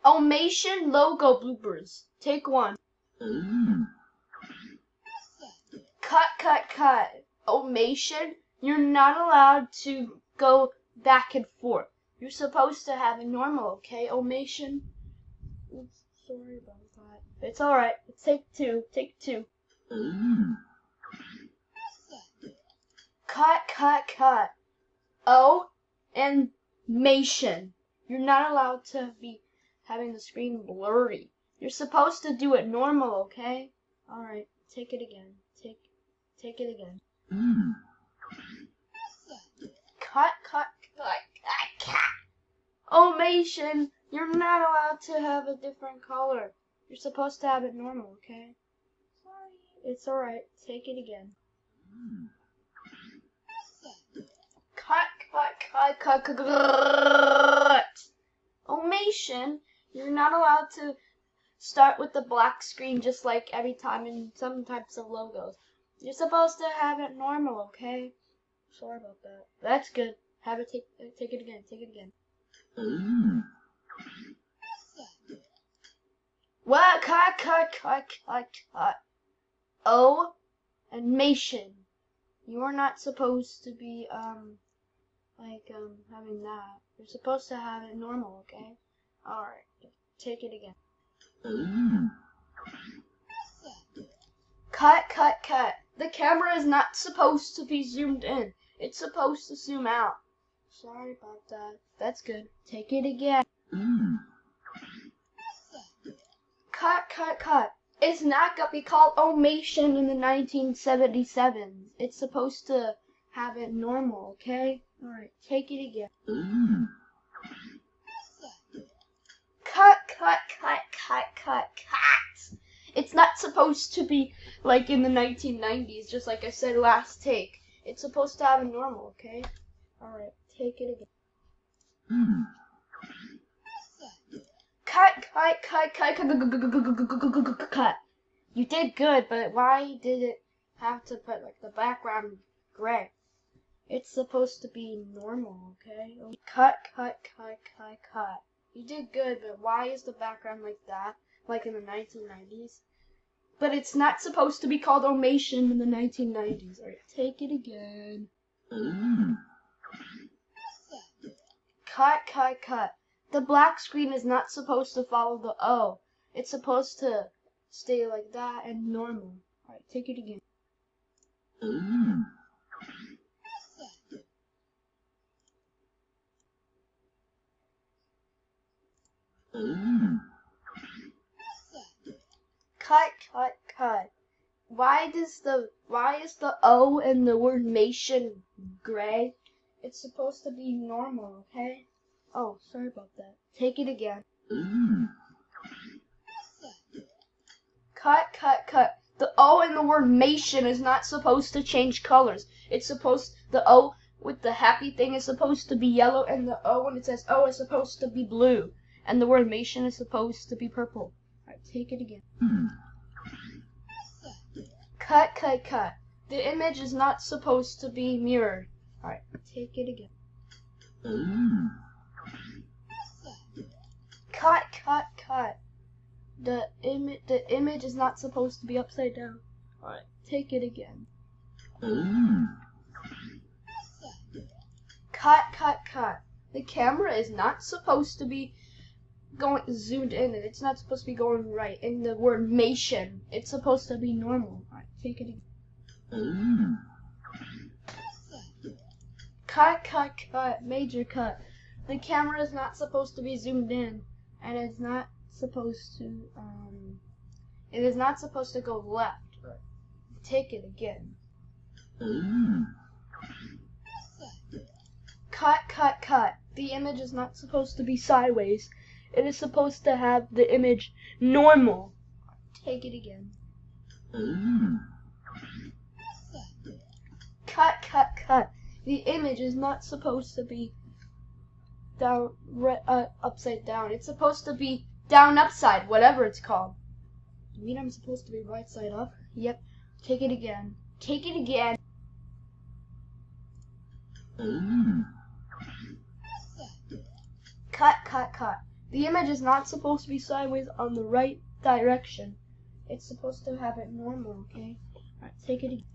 Omation logo bloopers. Take one. Cut. Omation, you're not allowed to go back and forth. You're supposed to have it normal, okay? Omation. Sorry about that. It's alright. Take two. Cut. O and mation. You're not allowed to be having the screen blurry. You're supposed to do it normal, okay? Alright, take it again. Take it again. Cut. Omation, you're not allowed to have a different color. You're supposed to have it normal, okay? Sorry. It's alright. Take it again. Cut. Omation, you're not allowed to start with the black screen just like every time in some types of logos. You're supposed to have it normal, okay? Sorry about that. That's good. Have it take it again. What? Cut. O and mation. You are not supposed to be having that. You're supposed to have it normal, okay? Alright. Take it again. Cut. The camera is not supposed to be zoomed in. It's supposed to zoom out. Sorry about that. That's good. Take it again. Cut. It's not gonna be called omation in the 1977s. It's supposed to have it normal, okay? Alright, take it again. Cut. It's not supposed to be like in the 1990s, just like I said last take. It's supposed to have a normal, okay? Alright, take it again. Cut. You did good, but why did it have to put like the background gray? It's supposed to be normal, okay? Cut. You did good, but why is the background like that, like in the 1990s? But it's not supposed to be called omation in the 1990s. Alright, take it again. Cut. The black screen is not supposed to follow the O. It's supposed to stay like that and normal. Alright, take it again. Cut. Why is the O and the word mation gray? It's supposed to be normal, okay? Oh, sorry about that. Take it again. Cut. The O in the word mation is not supposed to change colors. The O with the happy thing is supposed to be yellow, and the O when it says O is supposed to be blue. And the word mation is supposed to be purple. Alright, take it again. Cut. The image is not supposed to be mirrored. Alright, take it again. Cut. The image is not supposed to be upside down. Alright, take it again. Cut. The camera is not supposed to be going zoomed in, and it's not supposed to be going right. In the word mation, it's supposed to be normal. Alright, take it again. Cut. Major cut. The camera is not supposed to be zoomed in, and it's not supposed to it is not supposed to go left. Right. Take it again. Cut. The image is not supposed to be sideways. It is supposed to have the image normal. Take it again. Cut. The image is not supposed to be down, upside down. It's supposed to be down, upside, whatever it's called. You mean I'm supposed to be right side up? Yep. Take it again. Cut. The image is not supposed to be sideways on the right direction. It's supposed to have it normal, okay? Alright, take it again.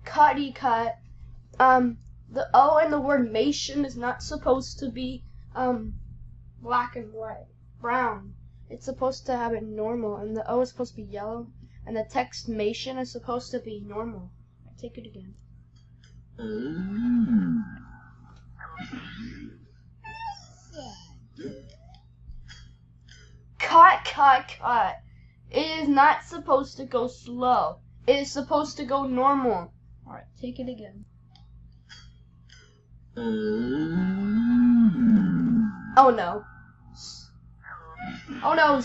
Cutty cut. The O in the word mation is not supposed to be black and white, brown. It's supposed to have it normal, and the O is supposed to be yellow, and the text mation is supposed to be normal. Alright, take it again. Cut. It is not supposed to go slow. It is supposed to go normal. Alright, take it again. Oh no. Oh no.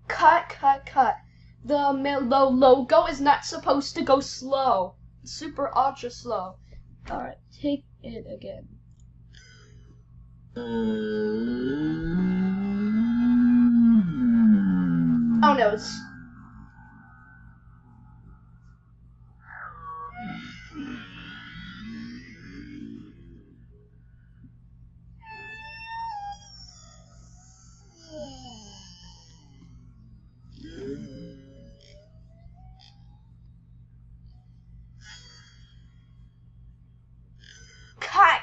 Cut. The logo is not supposed to go slow. Super ultra slow. Alright, take it again. Oh no. Cut.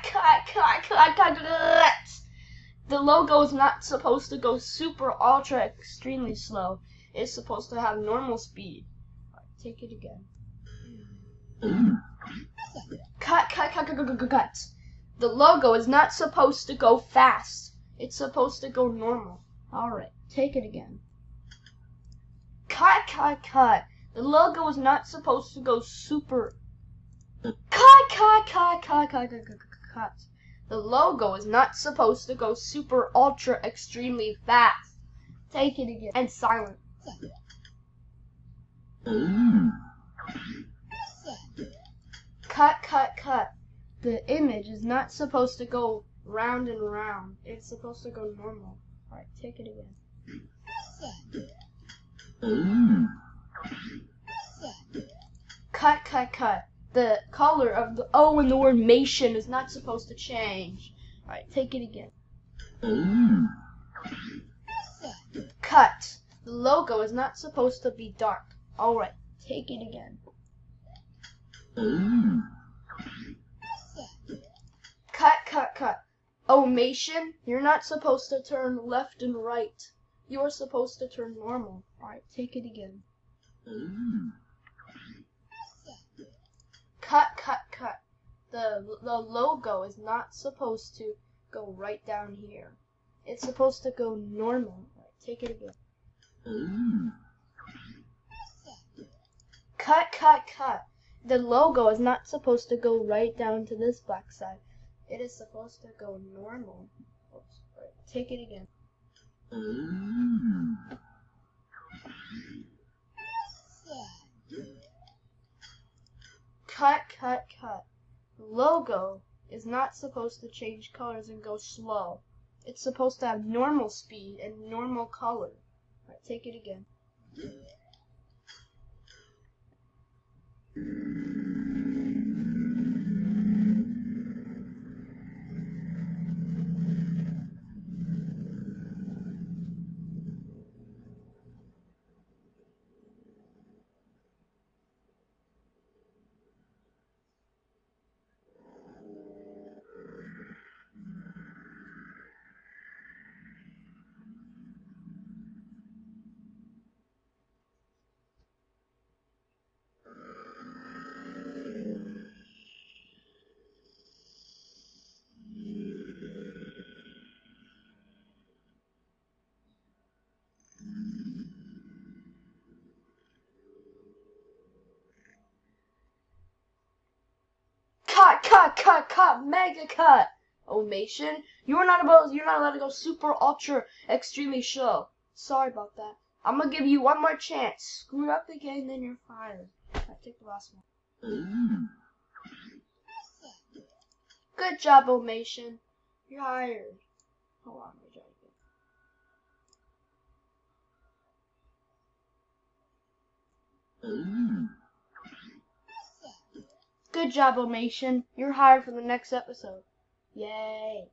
The logo is not supposed to go super ultra extremely slow. It's supposed to have normal speed. Right, take it again. Cut. The logo is not supposed to go fast. It's supposed to go normal. Alright, take it again. Cut. The logo is not supposed to go super. Cut. The logo is not supposed to go super ultra extremely fast. Take it again. And silent. Cut. The image is not supposed to go round and round. It's supposed to go normal. Alright, take it again. Cut. The color of the O in the word mation is not supposed to change. Alright, take it again. Cut. The logo is not supposed to be dark. Alright, take it again. Cut. Omation, you're not supposed to turn left and right. You're supposed to turn normal. Alright, take it again. Cut. The logo is not supposed to go right down here. It's supposed to go normal. Right, take it again. Cut. The logo is not supposed to go right down to this black side. It is supposed to go normal. Oops, right, take it again. Cut. The logo is not supposed to change colors and go slow. It's supposed to have normal speed and normal color. Alright, take it again. Cut, mega cut. Omation, you're not allowed to go super ultra extremely slow. Sorry about that. I'm gonna give you one more chance. Screw up again, then you're fired. Alright, take the last one. Good job, Omation. You're hired. Hold on, let me try again. Good job, Omation. You're hired for the next episode. Yay.